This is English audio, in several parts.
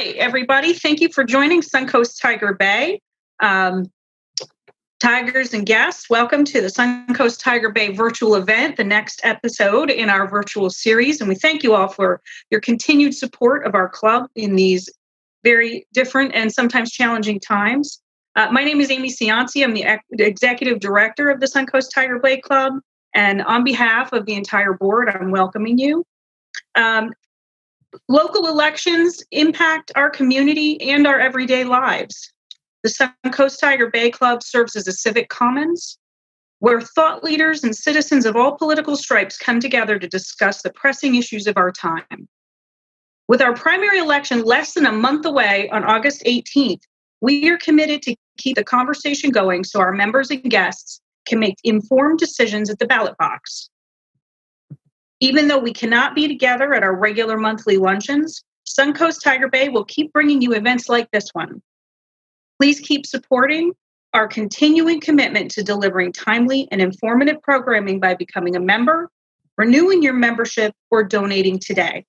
right, everybody. Thank you for joining Suncoast Tiger Bay. Tigers and guests, welcome to the Suncoast Tiger Bay virtual event, the next episode in our virtual series. And we thank you all for your continued support of our club in these very different and sometimes challenging times. My name is Amy Cianci. I'm the executive director of the Suncoast Tiger Bay Club. And on behalf of the entire board, I'm welcoming you. Local elections impact our community and our everyday lives. The Suncoast Tiger Bay Club serves as a civic commons where thought leaders and citizens of all political stripes come together to discuss the pressing issues of our time. With our primary election less than a month away on August 18th, we are committed to keep the conversation going so our members and guests can make informed decisions at the ballot box. Even though we cannot be together at our regular monthly luncheons, Suncoast Tiger Bay will keep bringing you events like this one. Please keep supporting our continuing commitment to delivering timely and informative programming by becoming a member, renewing your membership, or donating today.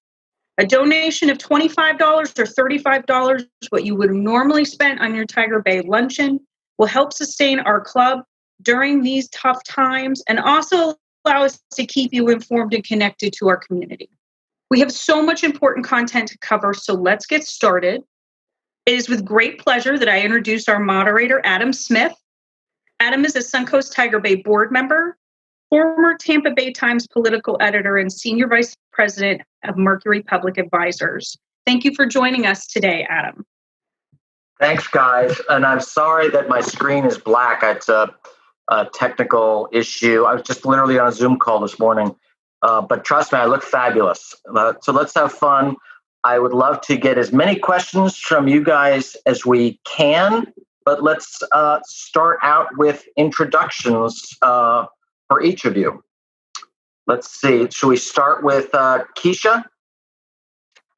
A donation of $25 or $35, what you would normally spend on your Tiger Bay luncheon, will help sustain our club during these tough times and also allow us to keep you informed and connected to our community. We have so much important content to cover, so let's get started. It is with great pleasure that I introduce our moderator, Adam Smith. Adam is a Suncoast Tiger Bay board member, former Tampa Bay Times political editor, and senior vice president of Mercury Public Advisors. Thank you for joining us today, Adam. Thanks, guys. And I'm sorry that my screen is black. It's a technical issue. I was just literally on a Zoom call this morning. But trust me, I look fabulous. So let's have fun. I would love to get as many questions from you guys as we can, but let's start out with introductions for each of you. Let's see. Should we start with Keisha?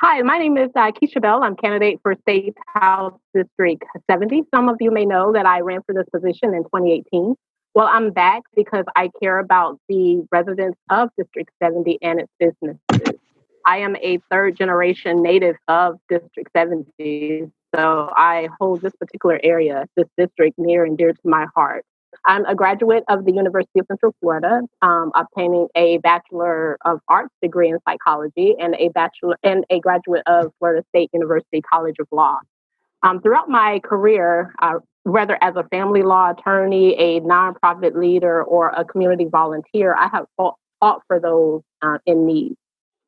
Hi, my name is Keisha Bell. I'm candidate for State House District 70. Some of you may know that I ran for this position in 2018. Well, I'm back because I care about the residents of District 70 and its businesses. I am a third generation native of District 70, so I hold this particular area, this district, near and dear to my heart. I'm a graduate of the University of Central Florida, obtaining a Bachelor of Arts degree in psychology and a graduate of Florida State University College of Law. Throughout my career, whether as a family law attorney, a nonprofit leader, or a community volunteer, I have fought for those in need.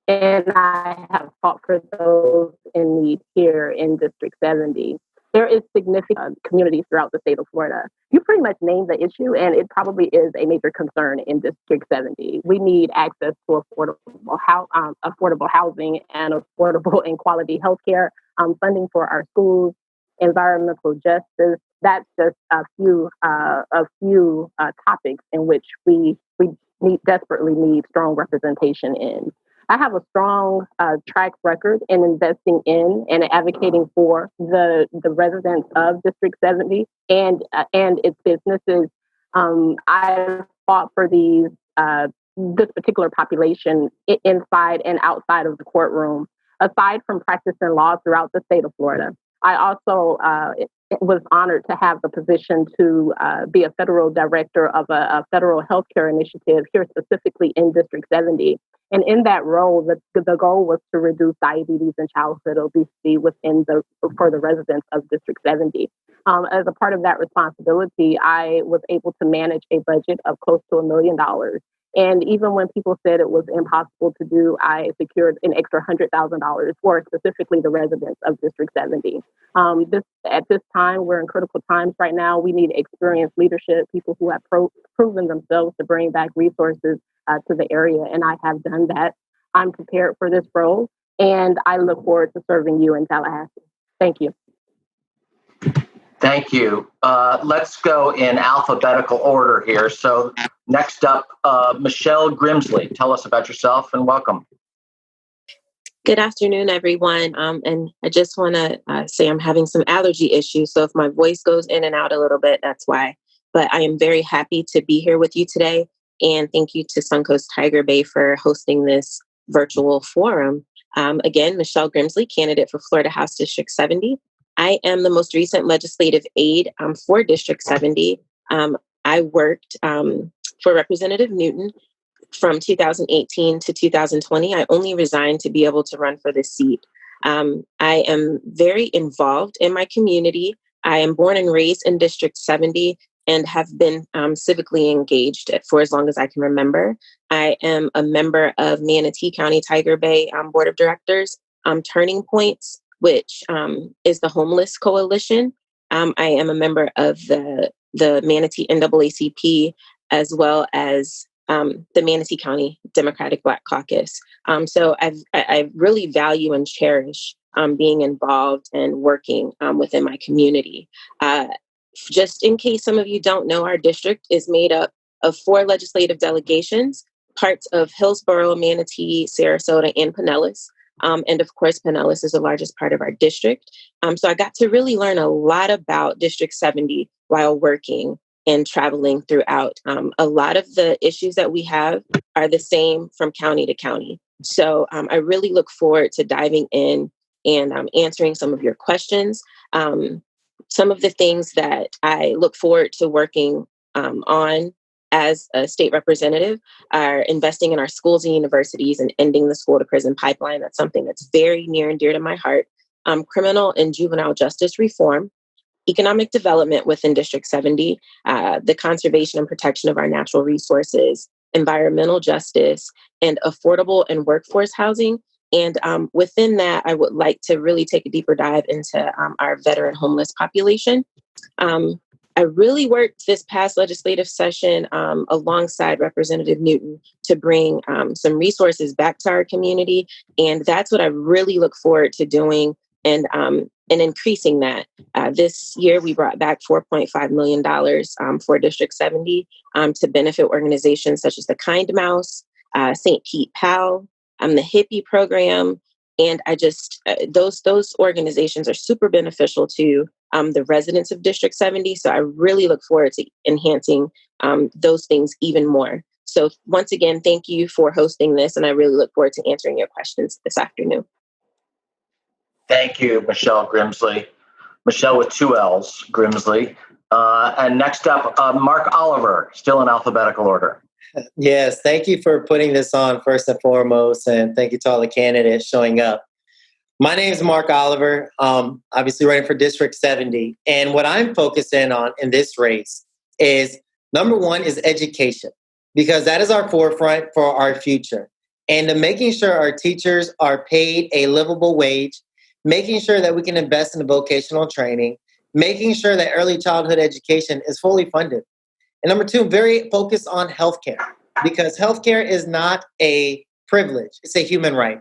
And I have fought for those in need here in District 70. There is significant communities throughout the state of Florida. You pretty much named the issue, and it probably is a major concern in District 70. We need access to affordable housing and affordable and quality healthcare, funding for our schools, environmental justice. That's just a few topics in which we desperately need strong representation in. I have a strong track record in investing in and advocating for the residents of District 70 and its businesses. I fought for this particular population inside and outside of the courtroom. Aside from practicing law throughout the state of Florida, I also was honored to have the position to be a federal director of a federal healthcare initiative here specifically in District 70. And in that role, the goal was to reduce diabetes and childhood obesity for the residents of District 70. As a part of that responsibility, I was able to manage a budget of close to $1 million. And even when people said it was impossible to do, I secured an extra $100,000 for specifically the residents of District 70. At this time, we're in critical times right now. We need experienced leadership, people who have proven themselves to bring back resources to the area, and I have done that. I'm prepared for this role, and I look forward to serving you in Tallahassee. Thank you. Thank you. Let's go in alphabetical order here. So next up, Michelle Grimsley. Tell us about yourself and welcome. Good afternoon, everyone. And I just want to say I'm having some allergy issues. So if my voice goes in and out a little bit, that's why. But I am very happy to be here with you today. And thank you to Suncoast Tiger Bay for hosting this virtual forum. Again, Michelle Grimsley, candidate for Florida House District 70. I am the most recent legislative aide for District 70. I worked for Representative Newton from 2018 to 2020. I only resigned to be able to run for this seat. I am very involved in my community. I am born and raised in District 70 and have been civically engaged for as long as I can remember. I am a member of Manatee County Tiger Bay Board of Directors, Turning Points, which is the homeless coalition. I am a member of the Manatee NAACP, as well as the Manatee County Democratic Black Caucus. So I really value and cherish being involved and working within my community. Just in case some of you don't know, our district is made up of 4 legislative delegations, parts of Hillsborough, Manatee, Sarasota, and Pinellas. And of course, Pinellas is the largest part of our district. So I got to really learn a lot about District 70 while working and traveling throughout. A lot of the issues that we have are the same from county to county. So I really look forward to diving in and answering some of your questions. Some of the things that I look forward to working on as a state representative are investing in our schools and universities and ending the school to prison pipeline. That's something that's very near and dear to my heart. Criminal and juvenile justice reform, economic development within District 70, the conservation and protection of our natural resources, environmental justice, and affordable and workforce housing. And within that, I would like to really take a deeper dive into our veteran homeless population. I really worked this past legislative session alongside Representative Newton to bring some resources back to our community. And that's what I really look forward to doing and increasing that. This year, we brought back $4.5 million for District 70 to benefit organizations such as the Kind Mouse, St. Pete Pal, the Hippie Program. And I just, those organizations are super beneficial to the residents of District 70. So I really look forward to enhancing those things even more. So once again, thank you for hosting this. And I really look forward to answering your questions this afternoon. Thank you, Michelle Grimsley. Michelle with 2 L's, Grimsley. And next up, Mark Oliver, still in alphabetical order. Yes, thank you for putting this on first and foremost, and thank you to all the candidates showing up. My name is Mark Oliver, obviously running for District 70, and what I'm focusing on in this race is, number one, is education, because that is our forefront for our future, and making sure our teachers are paid a livable wage, making sure that we can invest in the vocational training, making sure that early childhood education is fully funded. And number 2, very focused on healthcare, because healthcare is not a privilege, it's a human right.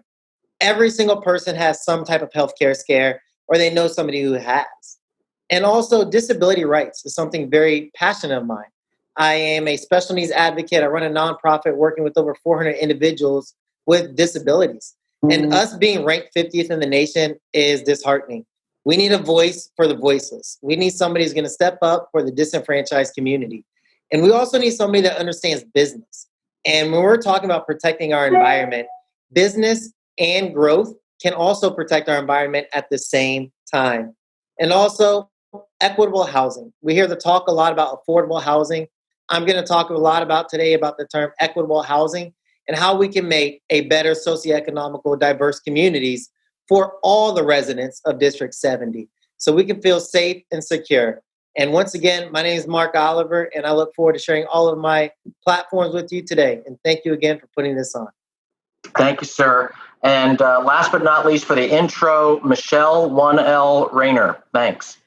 Every single person has some type of healthcare scare, or they know somebody who has. And also, disability rights is something very passionate of mine. I am a special needs advocate. I run a nonprofit working with over 400 individuals with disabilities. And us being ranked 50th in the nation is disheartening. We need a voice for the voiceless. We need somebody who's going to step up for the disenfranchised community. And we also need somebody that understands business. And when we're talking about protecting our environment, business and growth can also protect our environment at the same time. And also equitable housing. We hear the talk a lot about affordable housing. I'm going to talk a lot about today about the term equitable housing and how we can make a better socioeconomical diverse communities for all the residents of District 70 so we can feel safe and secure. And once again, my name is Mark Oliver, and I look forward to sharing all of my platforms with you today. And thank you again for putting this on. Thank you, sir. And last but not least for the intro, Michelle 1L Rayner. Thanks.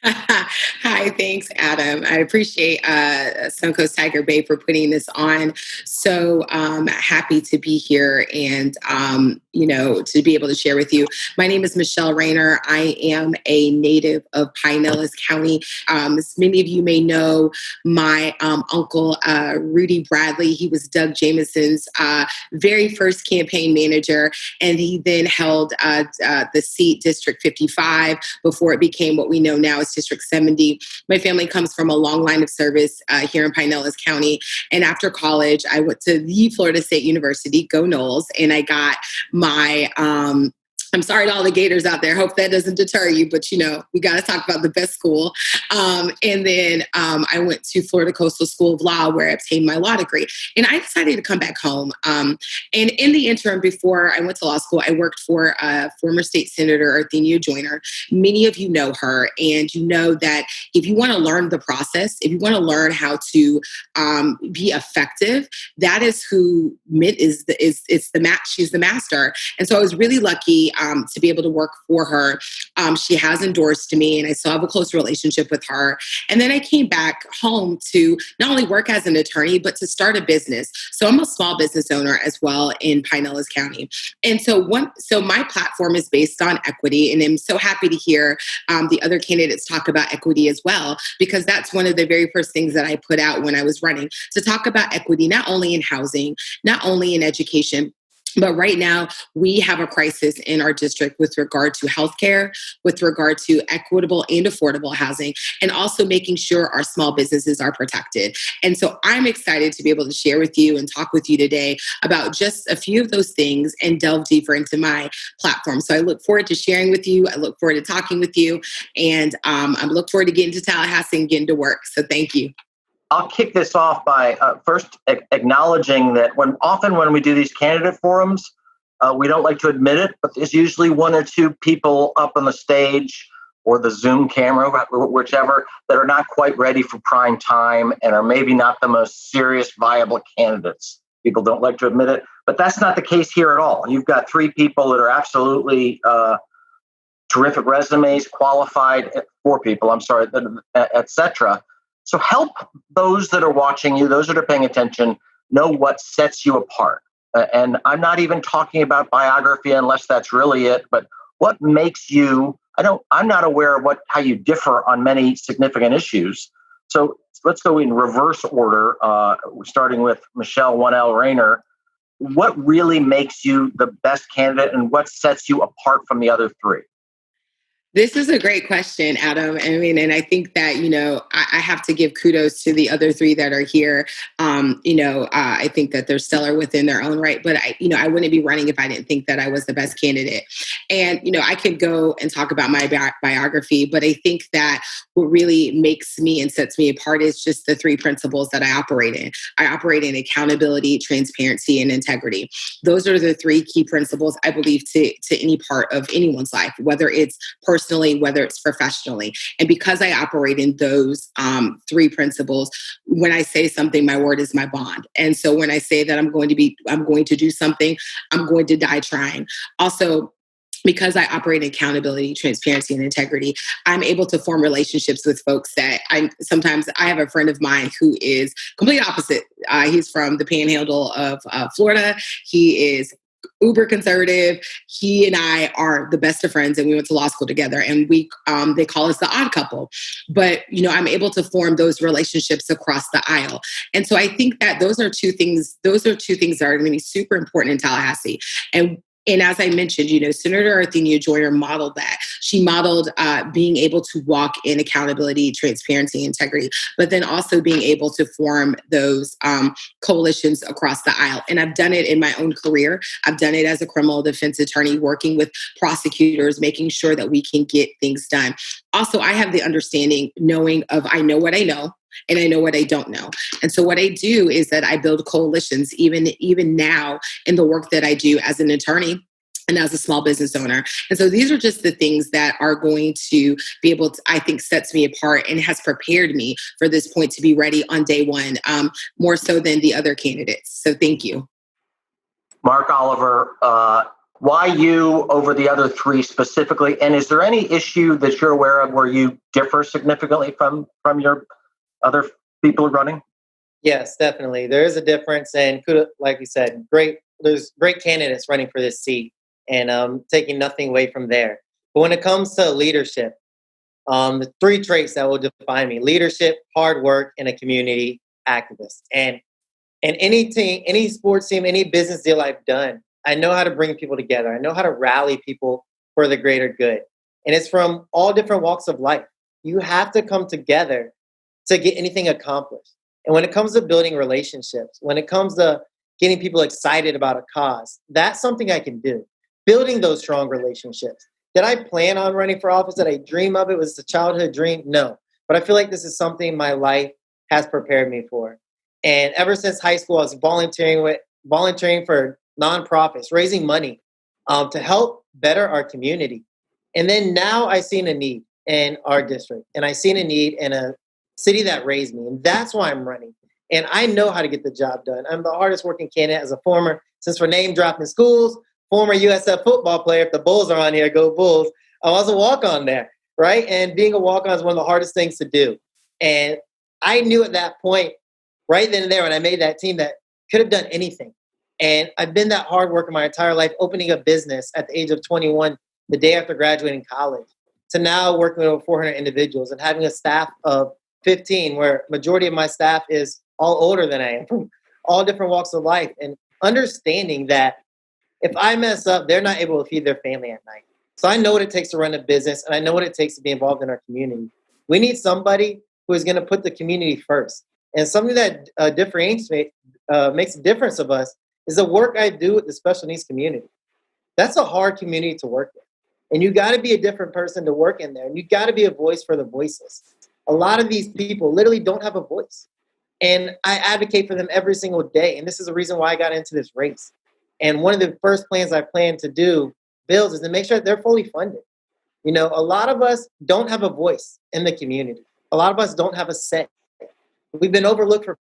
Hi, thanks, Adam. I appreciate Suncoast Tiger Bay for putting this on. So happy to be here and, to be able to share with you. My name is Michelle Rayner. I am a native of Pinellas County. As many of you may know, my uncle, Rudy Bradley, he was Doug Jameson's very first campaign manager, and he then held the seat District 55 before it became what we know now as House District 70. My family comes from a long line of service here in Pinellas County. And after college, I went to the Florida State University, go Noles, and I got my I'm sorry to all the Gators out there. Hope that doesn't deter you, but we got to talk about the best school. And then I went to Florida Coastal School of Law, where I obtained my law degree. And I decided to come back home. And in the interim, before I went to law school, I worked for former state senator Arthenia Joyner. Many of you know her, and you know that if you want to learn the process, if you want to learn how to be effective, that is who she's the master. And so I was really lucky to be able to work for her. She has endorsed me, and I still have a close relationship with her. And then I came back home to not only work as an attorney, but to start a business. So I'm a small business owner as well in Pinellas County. And so my platform is based on equity, and I'm so happy to hear the other candidates talk about equity as well, because that's one of the very first things that I put out when I was running, to talk about equity, not only in housing, not only in education, but right now, we have a crisis in our district with regard to healthcare, with regard to equitable and affordable housing, and also making sure our small businesses are protected. And so I'm excited to be able to share with you and talk with you today about just a few of those things and delve deeper into my platform. So I look forward to sharing with you. I look forward to talking with you. And I look forward to getting to Tallahassee and getting to work. So thank you. I'll kick this off by first acknowledging that when we do these candidate forums, we don't like to admit it, but there's usually one or two people up on the stage or the Zoom camera, whichever, that are not quite ready for prime time and are maybe not the most serious, viable candidates. People don't like to admit it, but that's not the case here at all. You've got three people that are absolutely terrific resumes, qualified, four people, et cetera. So help those that are watching you, those that are paying attention, know what sets you apart. And I'm not even talking about biography unless that's really it, but what makes you, I'm not aware of how you differ on many significant issues. So let's go in reverse order, starting with Michelle 1L Rayner. What really makes you the best candidate, and what sets you apart from the other three? This is a great question, Adam. I mean, and I think that, I have to give kudos to the other three that are here. I think that they're stellar within their own right, but I wouldn't be running if I didn't think that I was the best candidate. And, I could go and talk about my biography, but I think that what really makes me and sets me apart is just the three principles that I operate in. I operate in accountability, transparency, and integrity. Those are the three key principles, I believe, to any part of anyone's life, whether it's personally, whether it's professionally. And because I operate in those three principles, when I say something, my word is my bond. And so when I say that I'm going to do something, I'm going to die trying. Also, because I operate in accountability, transparency, and integrity, I'm able to form relationships with folks that I have a friend of mine who is complete opposite. He's from the panhandle of Florida. He is uber conservative. He and I are the best of friends, and we went to law school together, and they call us the odd couple. But, I'm able to form those relationships across the aisle. And so I think that those are two things that are going to be super important in Tallahassee. And as I mentioned, Senator Arthenia Joyner modeled that. She modeled being able to walk in accountability, transparency, integrity, but then also being able to form those coalitions across the aisle. And I've done it in my own career. I've done it as a criminal defense attorney, working with prosecutors, making sure that we can get things done. Also, I have the understanding, I know what I know, and I know what I don't know. And so what I do is that I build coalitions, even now in the work that I do as an attorney and as a small business owner. And so these are just the things that are going to be able to, I think, sets me apart and has prepared me for this point to be ready on day one, more so than the other candidates. So thank you. Mark Oliver, why you over the other three specifically? And is there any issue that you're aware of where you differ significantly from your other people running? Yes, definitely. There is a difference, and like you said, there's great candidates running for this seat, and taking nothing away from there. But when it comes to leadership, the three traits that will define me: leadership, hard work, and a community activist. And any team, any sports team, any business deal I've done, I know how to bring people together. I know how to rally people for the greater good. And it's from all different walks of life. You have to come together to get anything accomplished. And when it comes to building relationships, when it comes to getting people excited about a cause, that's something I can do. Building those strong relationships. Did I plan on running for office? Did I dream of it? Was it a childhood dream? No. But I feel like this is something my life has prepared me for. And ever since high school, I was volunteering for nonprofits, raising money to help better our community. And then now I seen a need in our district, and I seen a need in a city that raised me, and that's why I'm running. And I know how to get the job done. I'm the hardest working candidate as a former, since we're name dropping schools, former USF football player. If the Bulls are on here, go Bulls. I was a walk-on there, right? And being a walk-on is one of the hardest things to do. And I knew at that point, right then and there, when I made that team, that could have done anything. And I've been that hard worker my entire life, opening a business at the age of 21, the day after graduating college, to now working with over 400 individuals and having a staff of 15, where majority of my staff is all older than I am, from all different walks of life, and understanding that if I mess up, they're not able to feed their family at night. So I know what it takes to run a business, and I know what it takes to be involved in our community. We need somebody who is going to put the community first. And something that makes a difference of us is the work I do with the special needs community. That's a hard community to work with. And you got to be a different person to work in there. And you got to be a voice for the voiceless. A lot of these people literally don't have a voice. And I advocate for them every single day. And this is the reason why I got into this race. And one of the first plans I plan to do, bills, is to make sure that they're fully funded. You know, a lot of us don't have a voice in the community. A lot of us don't have a say. We've been overlooked for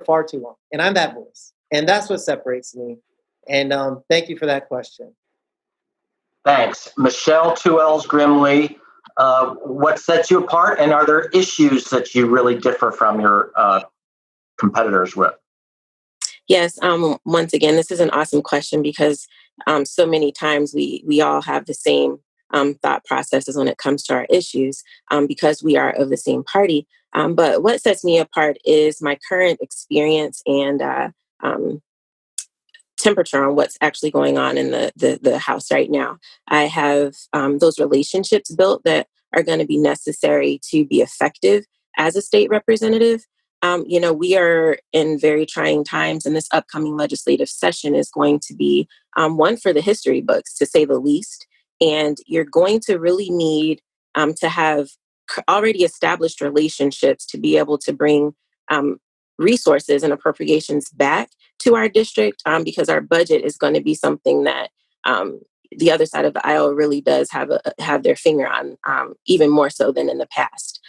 far too long. And I'm that voice. And that's what separates me. And thank you for that question. Thanks. Michelle 2Ls Grimsley, what sets you apart, and are there issues that you really differ from your competitors with? Yes. Once again, this is an awesome question because so many times we all have the same thought processes when it comes to our issues because we are of the same party. But what sets me apart is my current experience and temperature on what's actually going on in the House right now. I have those relationships built that are going to be necessary to be effective as a state representative. We are in very trying times, and this upcoming legislative session is going to be one for the history books, to say the least. And you're going to really need to have already established relationships to be able to bring resources and appropriations back to our district because our budget is going to be something that the other side of the aisle really does have their finger on, even more so than in the past.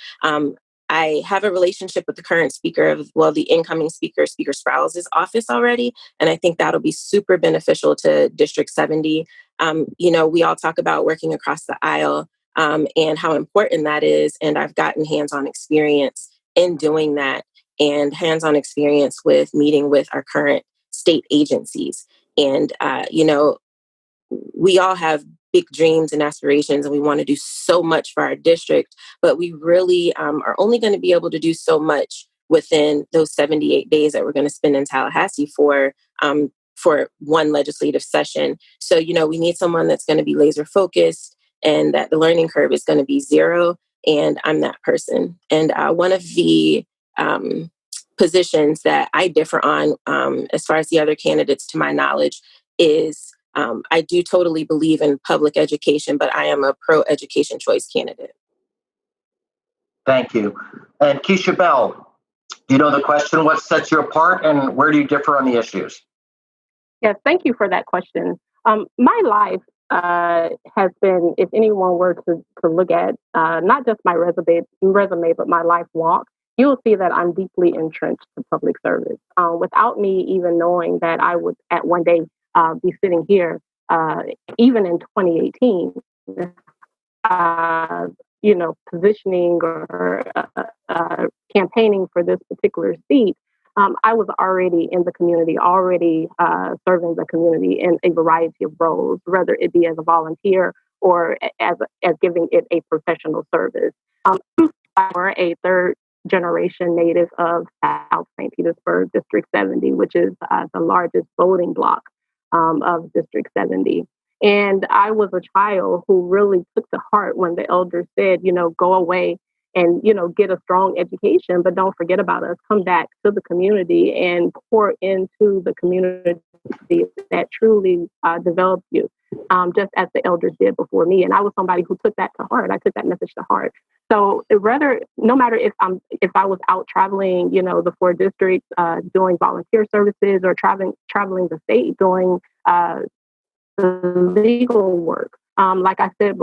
I have a relationship with the current speaker the incoming speaker, Speaker Sproul's office already. And I think that'll be super beneficial to District 70. We all talk about working across the aisle and how important that is. And I've gotten hands-on experience in doing that, and hands-on experience with meeting with our current state agencies. And, we all have big dreams and aspirations, and we want to do so much for our district, but we really are only going to be able to do so much within those 78 days that we're going to spend in Tallahassee for one legislative session. So, we need someone that's going to be laser focused and that the learning curve is going to be zero. And I'm that person. And one of the positions that I differ on, as far as the other candidates, to my knowledge, is I do totally believe in public education, but I am a pro-education choice candidate. Thank you. And Keisha Bell, do you know the question, what sets you apart, and where do you differ on the issues? Yes, thank you for that question. My life has been, if anyone were to look at not just my resume, but my life walk, you will see that I'm deeply entrenched in public service. Without me even knowing that I would at one day be sitting here, even in 2018, positioning or campaigning for this particular seat, I was already in the community, already serving the community in a variety of roles, whether it be as a volunteer or as giving it a professional service. We're a third generation native of South St. Petersburg, District 70, which is the largest voting block of District 70. And I was a child who really took to heart when the elders said, go away and, get a strong education, but don't forget about us. Come back to the community and pour into the community that truly developed you, just as the elders did before me. And I was somebody who took that to heart. I took that message to heart. So no matter if I was out traveling, the 4 districts, doing volunteer services, or traveling the state doing the legal work. Like I said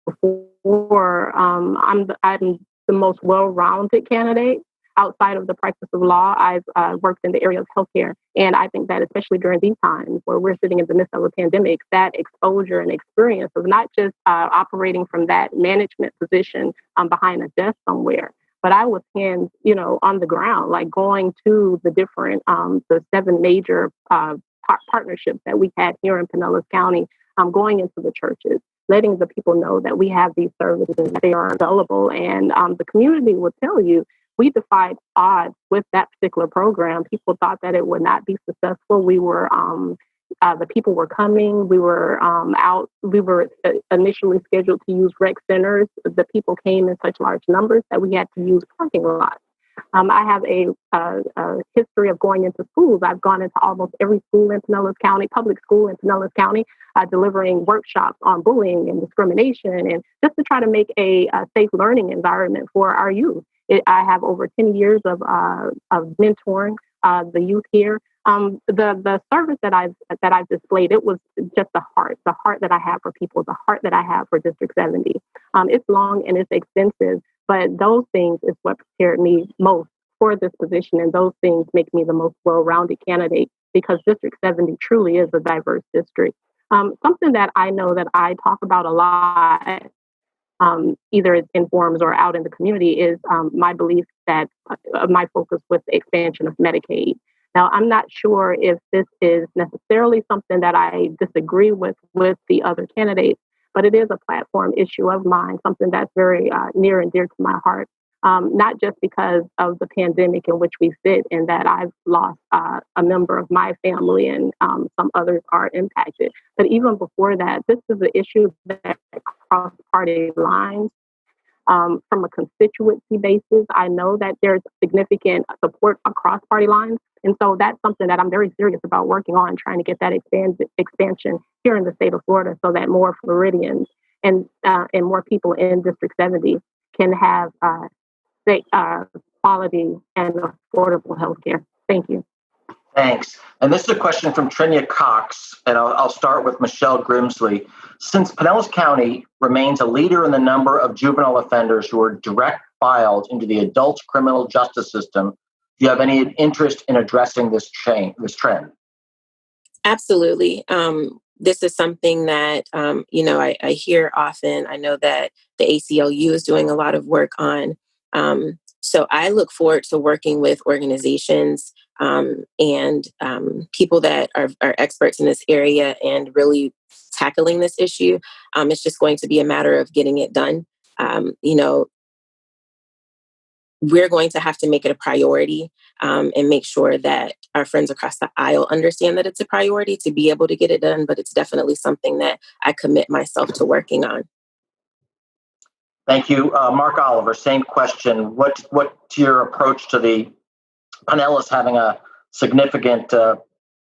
before, I'm the most well-rounded candidate outside of the practice of law. I've worked in the area of healthcare, and I think that especially during these times where we're sitting in the midst of a pandemic, that exposure and experience of not just operating from that management position behind a desk somewhere, but I was hands, on the ground, like going to the different, the 7 major partnerships that we had here in Pinellas County, going into the churches, letting the people know that we have these services, that they are available. And the community will tell you, we defied odds with that particular program. People thought that it would not be successful. We were, the people were coming. We were out. We were initially scheduled to use rec centers. The people came in such large numbers that we had to use parking lots. I have a history of going into schools. I've gone into almost every school in Pinellas County, public school in Pinellas County, delivering workshops on bullying and discrimination, and just to try to make a safe learning environment for our youth. I have over 10 years of mentoring the youth here. The service that I've displayed, it was just the heart that I have for people, the heart that I have for District 70. It's long and it's extensive, but those things is what prepared me most for this position, and those things make me the most well-rounded candidate, because District 70 truly is a diverse district. Something that I know that I talk about a lot, either in forums or out in the community, is my belief that my focus with the expansion of Medicaid. Now, I'm not sure if this is necessarily something that I disagree with the other candidates, but it is a platform issue of mine, something that's very near and dear to my heart, not just because of the pandemic in which we sit and that I've lost a member of my family and some others are impacted. But even before that, this is an issue that cross party lines. From a constituency basis, I know that there's significant support across party lines. And so that's something that I'm very serious about working on, trying to get that expansion here in the state of Florida, so that more Floridians and more people in District 70 can have quality and affordable health care. Thank you. Thanks. And this is a question from Trinia Cox, and I'll start with Michelle Grimsley. Since Pinellas County remains a leader in the number of juvenile offenders who are direct filed into the adult criminal justice system, do you have any interest in addressing this trend? Absolutely. This is something that, I hear often. I know that the ACLU is doing a lot of work on. So I look forward to working with organizations and people that are experts in this area and really tackling this issue. It's just going to be a matter of getting it done. We're going to have to make it a priority and make sure that our friends across the aisle understand that it's a priority to be able to get it done. But it's definitely something that I commit myself to working on. Thank you. Mark Oliver, same question. What's your approach to the Pinellas having a significant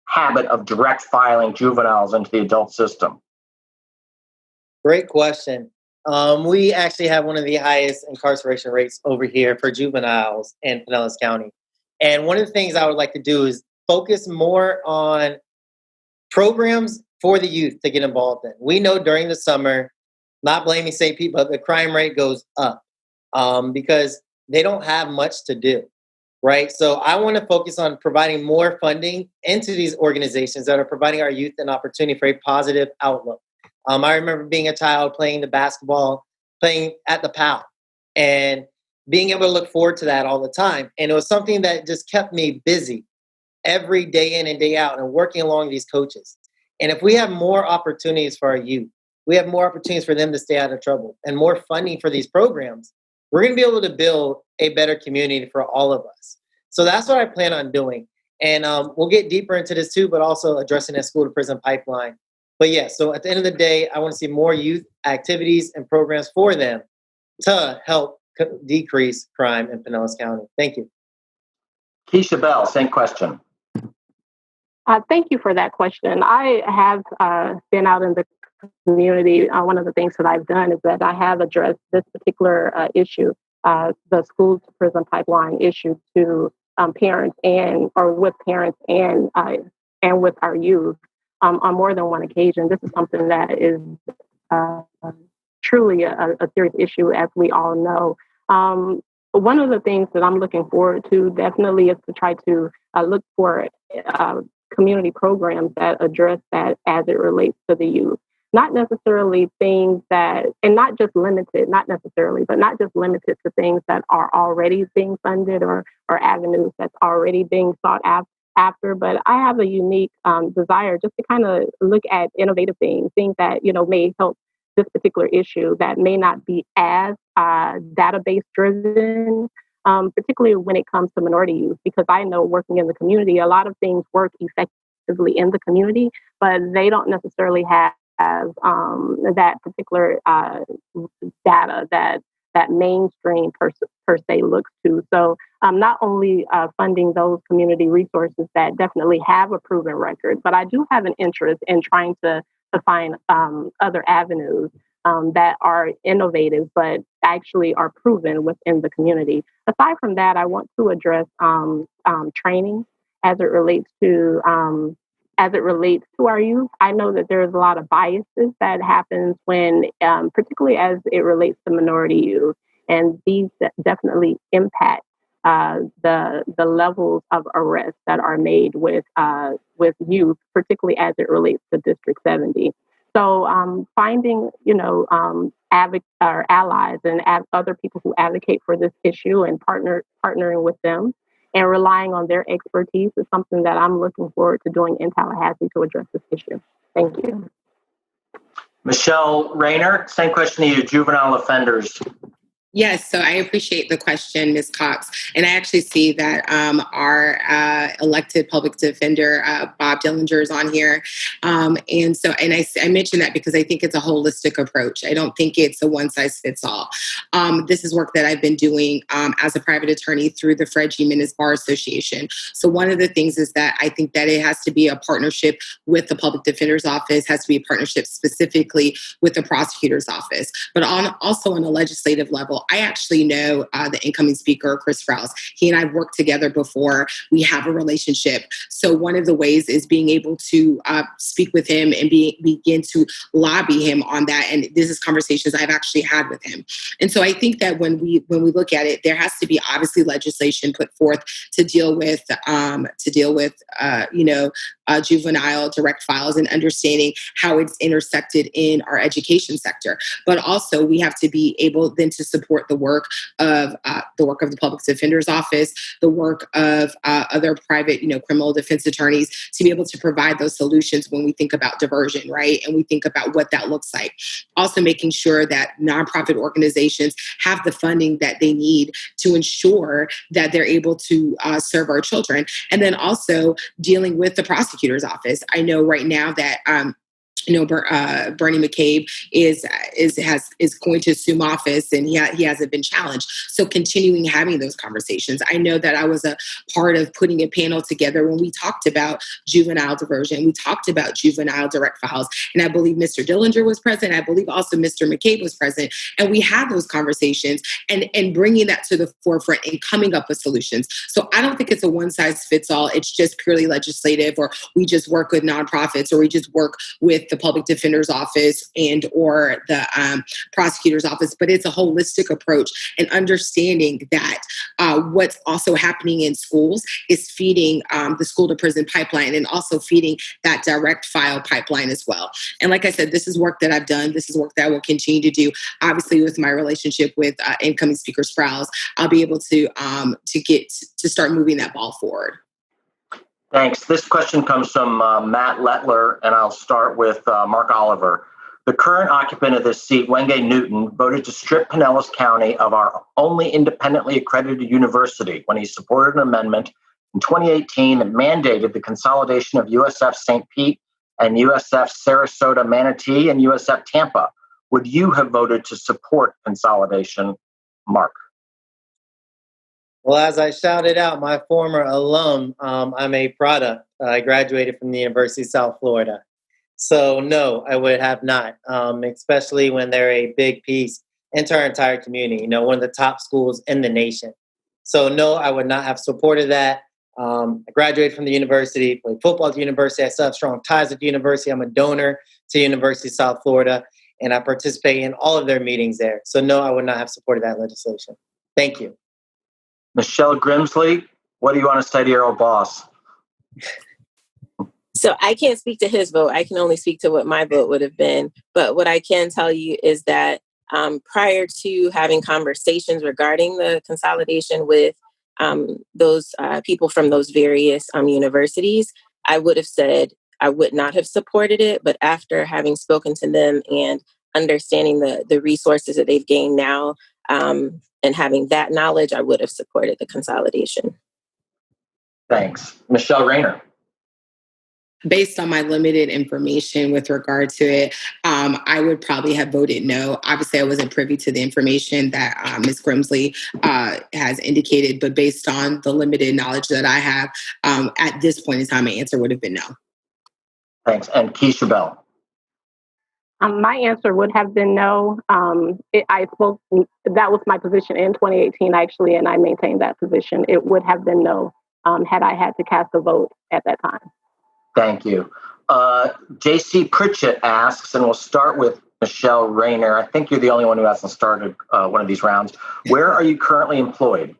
habit of direct filing juveniles into the adult system? Great question. We actually have one of the highest incarceration rates over here for juveniles in Pinellas County. And one of the things I would like to do is focus more on programs for the youth to get involved in. We know during the summer, not blaming state people, but the crime rate goes up because they don't have much to do, right? So I want to focus on providing more funding into these organizations that are providing our youth an opportunity for a positive outlook. I remember being a child playing the basketball, playing at the PAL, and being able to look forward to that all the time. And it was something that just kept me busy every day in and day out and working along these coaches. And if we have more opportunities for our youth, we have more opportunities for them to stay out of trouble and more funding for these programs, we're going to be able to build a better community for all of us. So that's what I plan on doing. And we'll get deeper into this too, but also addressing that school to prison pipeline. But yeah, so at the end of the day, I want to see more youth activities and programs for them to help decrease crime in Pinellas County? Thank you. Keisha Bell, same question. Thank you for that question. I have been out in the community. One of the things that I've done is that I have addressed this particular issue, the school to prison pipeline issue, to parents with parents and with our youth on more than one occasion. This is something that is truly a serious issue, as we all know. One of the things that I'm looking forward to definitely is to try to look for community programs that address that as it relates to the youth. Not necessarily things that, and not just limited to things that are already being funded or avenues that's already being sought after. But I have a unique desire just to kind of look at innovative things that, may help this particular issue that may not be as database driven, particularly when it comes to minority youth, because I know working in the community, a lot of things work effectively in the community, but they don't necessarily have that particular data that mainstream per se looks to. So not only funding those community resources that definitely have a proven record, but I do have an interest in trying to find other avenues that are innovative, but actually are proven within the community. Aside from that, I want to address training as it relates to our youth. I know that there's a lot of biases that happens when, particularly as it relates to minority youth, and these definitely impact the levels of arrest that are made with youth, particularly as it relates to District 70. So finding, allies and other people who advocate for this issue and partnering with them and relying on their expertise is something that I'm looking forward to doing in Tallahassee to address this issue. Thank you. Michelle Rayner, same question to you, juvenile offenders. Yes, so I appreciate the question, Ms. Cox. And I actually see that our elected public defender, Bob Dillinger, is on here. And I mentioned that because I think it's a holistic approach. I don't think it's a one-size-fits-all. This is work that I've been doing as a private attorney through the Fred G. Menes Bar Association. So one of the things is that I think that it has to be a partnership with the public defender's office, has to be a partnership specifically with the prosecutor's office, but also on a legislative level. I actually know the incoming speaker, Chris Rouse. He and I have worked together before. We have a relationship. So one of the ways is being able to speak with him and begin to lobby him on that. And this is conversations I've actually had with him. And so I think that when we look at it, there has to be obviously legislation put forth to deal with juvenile direct files and understanding how it's intersected in our education sector. But also we have to be able then to support the work of the public defender's office, the work of other private, criminal defense attorneys to be able to provide those solutions when we think about diversion, right? And we think about what that looks like. Also making sure that nonprofit organizations have the funding that they need to ensure that they're able to serve our children. And then also dealing with the prosecutor's office. I know right now that Bernie McCabe is going to assume office, and he hasn't been challenged. So continuing having those conversations. I know that I was a part of putting a panel together when we talked about juvenile diversion. We talked about juvenile direct files, and I believe Mr. Dillinger was present. I believe also Mr. McCabe was present, and we had those conversations and bringing that to the forefront and coming up with solutions. So I don't think it's a one size fits all. It's just purely legislative, or we just work with nonprofits, or we just work with the public defender's office and or the prosecutor's office, but it's a holistic approach and understanding that what's also happening in schools is feeding the school to prison pipeline and also feeding that direct file pipeline as well. And like I said, this is work that I've done. This is work that I will continue to do. Obviously, with my relationship with incoming Speaker Sprouse, I'll be able to start moving that ball forward. Thanks. This question comes from Matt Lettler, and I'll start with Mark Oliver. The current occupant of this seat, Wenge Newton, voted to strip Pinellas County of our only independently accredited university when he supported an amendment in 2018 that mandated the consolidation of USF St. Pete and USF Sarasota Manatee and USF Tampa. Would you have voted to support consolidation, Mark? Well, as I shouted out, my former alum, I'm a product. I graduated from the University of South Florida. So no, I would have not, especially when they're a big piece into our entire community, one of the top schools in the nation. So no, I would not have supported that. I graduated from the university, played football at the university. I still have strong ties at the university. I'm a donor to the University of South Florida, and I participate in all of their meetings there. So no, I would not have supported that legislation. Thank you. Michelle Grimsley, what do you want to say to your old boss? So I can't speak to his vote. I can only speak to what my vote would have been. But what I can tell you is that prior to having conversations regarding the consolidation with those people from those various universities, I would have said I would not have supported it. But after having spoken to them and understanding the resources that they've gained now, and having that knowledge, I would have supported the consolidation. Thanks. Michelle Rayner. Based on my limited information with regard to it, I would probably have voted no. Obviously, I wasn't privy to the information that Ms. Grimsley has indicated, but based on the limited knowledge that I have, at this point in time, my answer would have been no. Thanks. And Keisha Bell. My answer would have been no. That was my position in 2018, actually, and I maintained that position. It would have been no had I had to cast a vote at that time. Thank you. JC Pritchett asks, and we'll start with Michelle Rayner. I think you're the only one who hasn't started one of these rounds. Where are you currently employed?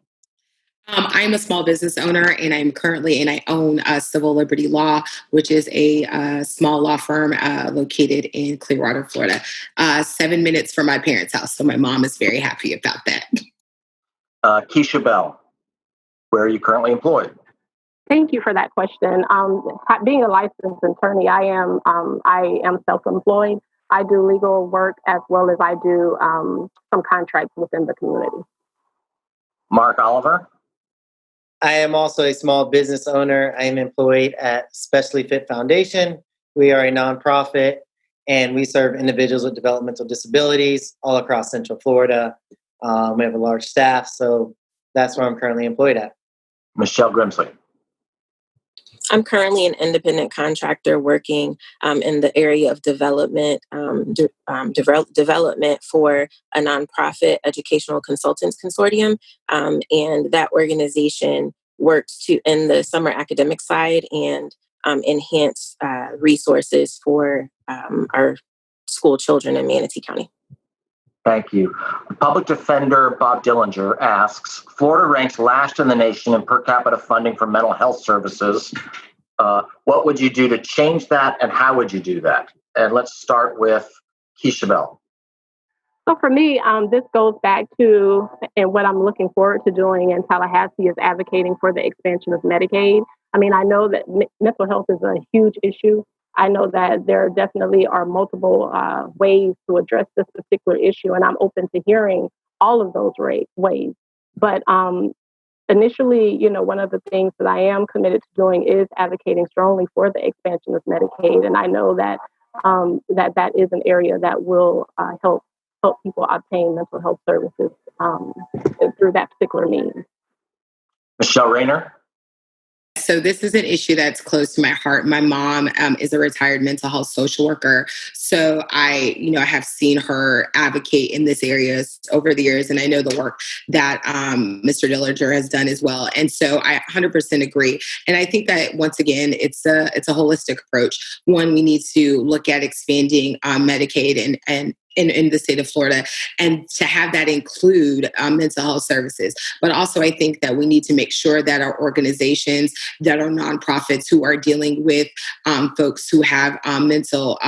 I'm a small business owner, and I own Civil Liberty Law, which is a small law firm located in Clearwater, Florida. 7 minutes from my parents' house, so my mom is very happy about that. Keisha Bell, where are you currently employed? Thank you for that question. Being a licensed attorney, I am self-employed. I do legal work as well as I do some contracts within the community. Mark Oliver. I am also a small business owner. I am employed at Specially Fit Foundation. We are a nonprofit, and we serve individuals with developmental disabilities all across Central Florida. We have a large staff, so that's where I'm currently employed at. Michelle Grimsley. I'm currently an independent contractor working in the area of development for a nonprofit educational consultants consortium. And that organization works to in the summer academic side and enhance resources for our school children in Manatee County. Thank you. Public Defender Bob Dillinger asks, Florida ranks last in the nation in per capita funding for mental health services. What would you do to change that, and how would you do that? And let's start with Keisha Bell. So for me, this goes back to, and what I'm looking forward to doing in Tallahassee is advocating for the expansion of Medicaid. I mean, I know that mental health is a huge issue. I know that there definitely are multiple ways to address this particular issue, and I'm open to hearing all of those ways. But initially, one of the things that I am committed to doing is advocating strongly for the expansion of Medicaid, and I know that that is an area that will help people obtain mental health services through that particular means. Michelle Rayner. So this is an issue that's close to my heart. My mom is a retired mental health social worker. So I have seen her advocate in this area over the years, and I know the work that Mr. Dillinger has done as well. And so I 100% agree. And I think that once again, it's a holistic approach. One, we need to look at expanding Medicaid and in the state of Florida, and to have that include mental health services. But also, I think that we need to make sure that our organizations that are nonprofits who are dealing with folks who have mental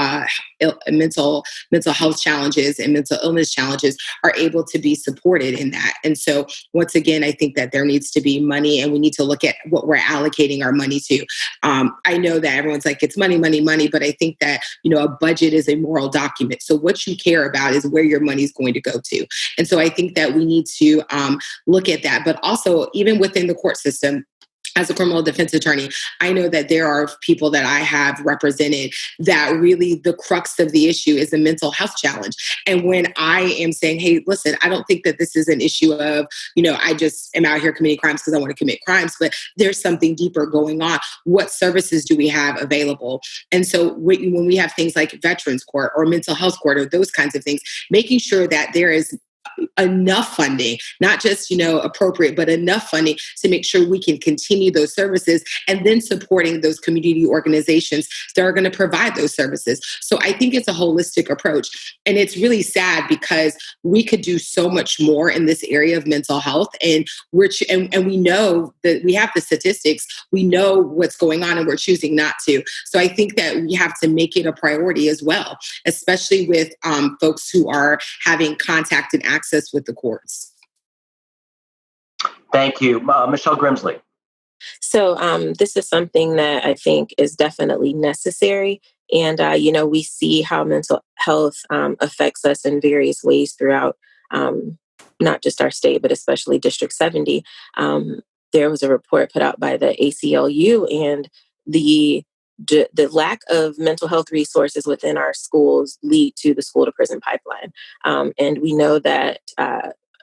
health challenges and mental illness challenges are able to be supported in that. And so, once again, I think that there needs to be money, and we need to look at what we're allocating our money to. I know that everyone's like, it's money, money, money, but I think that, a budget is a moral document. So what you care about is where your money is going to go to. And so I think that we need to look at that. But also, even within the court system, as a criminal defense attorney, I know that there are people that I have represented that really the crux of the issue is a mental health challenge. And when I am saying, hey, listen, I don't think that this is an issue of, I just am out here committing crimes because I want to commit crimes, but there's something deeper going on. What services do we have available? And so when we have things like Veterans Court or mental health court or those kinds of things, making sure that there is enough funding, not just, appropriate, but enough funding to make sure we can continue those services, and then supporting those community organizations that are going to provide those services. So I think it's a holistic approach. And it's really sad because we could do so much more in this area of mental health. And we know that we have the statistics, we know what's going on, and we're choosing not to. So I think that we have to make it a priority as well, especially with folks who are having contact and access with the courts. Thank you. Michelle Grimsley. So this is something that I think is definitely necessary. And, we see how mental health affects us in various ways throughout not just our state, but especially District 70. There was a report put out by the ACLU, and the lack of mental health resources within our schools lead to the school to prison pipeline. And we know that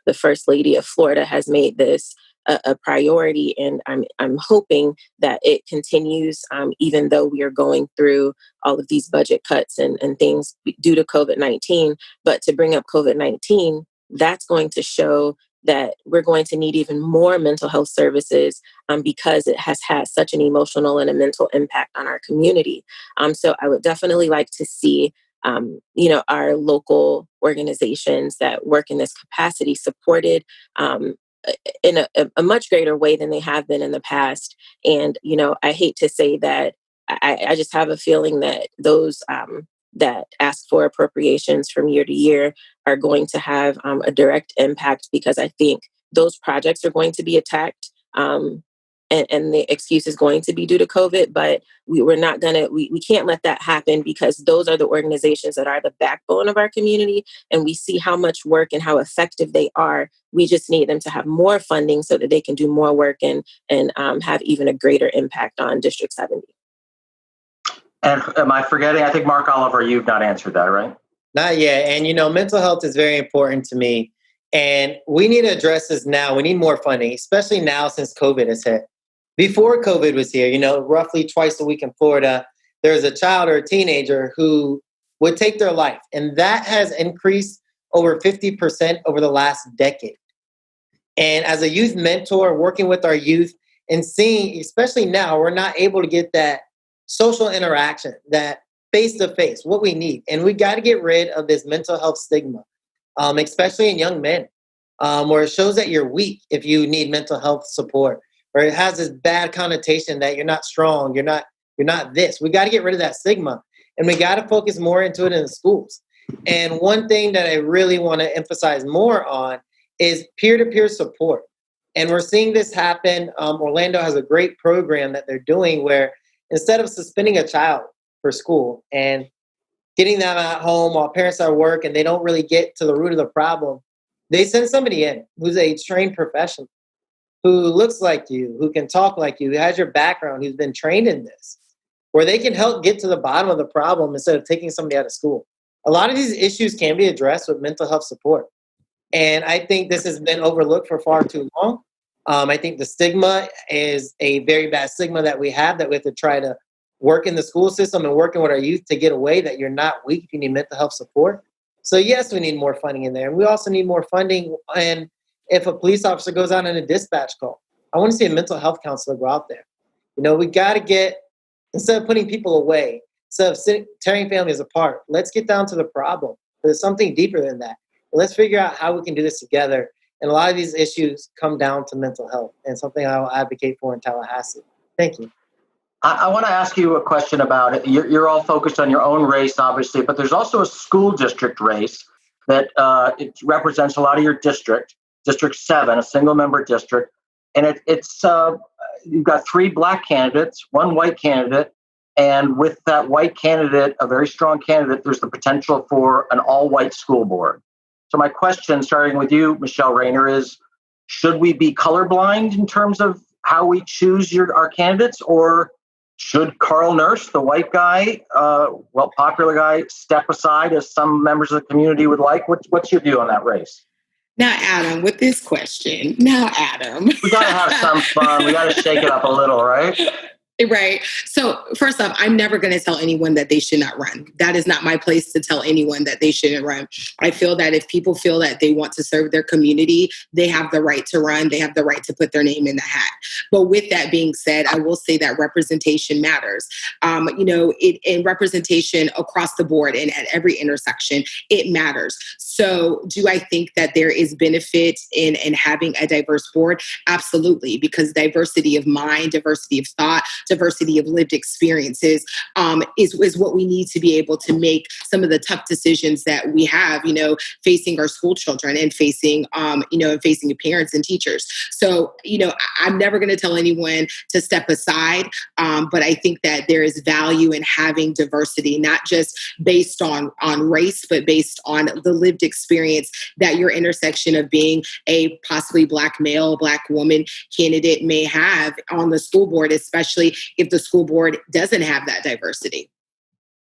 the First Lady of Florida has made this a priority, and I'm hoping that it continues, even though we are going through all of these budget cuts and things due to COVID-19. But to bring up COVID-19, that's going to show that we're going to need even more mental health services because it has had such an emotional and a mental impact on our community. So I would definitely like to see, our local organizations that work in this capacity supported in a much greater way than they have been in the past. And, I hate to say that I just have a feeling that those that ask for appropriations from year to year are going to have a direct impact, because I think those projects are going to be attacked. And the excuse is going to be due to COVID, but we can't let that happen, because those are the organizations that are the backbone of our community. And we see how much work and how effective they are. We just need them to have more funding so that they can do more work and have even a greater impact on District 70. And am I forgetting? I think, Mark Oliver, you've not answered that, right? Not yet. And, mental health is very important to me. And we need to address this now. We need more funding, especially now since COVID has hit. Before COVID was here, roughly twice a week in Florida, there was a child or a teenager who would take their life. And that has increased over 50% over the last decade. And as a youth mentor, working with our youth and seeing, especially now, we're not able to get that social interaction, that face-to-face, what we need. And we got to get rid of this mental health stigma, especially in young men, where it shows that you're weak if you need mental health support, or it has this bad connotation that you're not strong, you're not this. We got to get rid of that stigma, and we got to focus more into it in the schools. And one thing that I really want to emphasize more on is peer-to-peer support. And we're seeing this happen. Orlando has a great program that they're doing where instead of suspending a child for school and getting them at home while parents are at work and they don't really get to the root of the problem, they send somebody in who's a trained professional, who looks like you, who can talk like you, who has your background, who's been trained in this, where they can help get to the bottom of the problem instead of taking somebody out of school. A lot of these issues can be addressed with mental health support. And I think this has been overlooked for far too long. I think the stigma is a very bad stigma that we have to try to work in the school system and working with our youth to get away that you're not weak if you need mental health support. So yes, we need more funding in there. And we also need more funding. And if a police officer goes out on a dispatch call, I want to see a mental health counselor go out there. We got to instead of putting people away, instead of tearing families apart, let's get down to the problem. There's something deeper than that. Let's figure out how we can do this together. And a lot of these issues come down to mental health, and something I will advocate for in Tallahassee. Thank you. I want to ask you a question about it. You're all focused on your own race, obviously, but there's also a school district race that it represents a lot of your district, District 7, a single-member district. And it's you've got 3 black candidates, 1 white candidate, and with that white candidate, a very strong candidate, there's the potential for an all-white school board. So my question, starting with you, Michelle Rayner, is should we be colorblind in terms of how we choose our candidates, or should Carl Nurse, the white guy, popular guy, step aside as some members of the community would like? What's your view on that race? Now, Adam, with this question. Now, Adam. We got to have some fun. We got to shake it up a little, right? Right. So first off, I'm never going to tell anyone that they should not run. That is not my place to tell anyone that they shouldn't run. I feel that if people feel that they want to serve their community, they have the right to run. They have the right to put their name in the hat. But with that being said, I will say that representation matters. In representation across the board and at every intersection, it matters. So do I think that there is benefit in having a diverse board? Absolutely, because diversity of mind, diversity of thought, diversity of lived experiences is what we need to be able to make some of the tough decisions that we have, facing our school children and facing, and facing parents and teachers. So, I'm never going to tell anyone to step aside, but I think that there is value in having diversity, not just based on race, but based on the lived experience that your intersection of being a possibly Black male, Black woman candidate may have on the school board, especially if the school board doesn't have that diversity.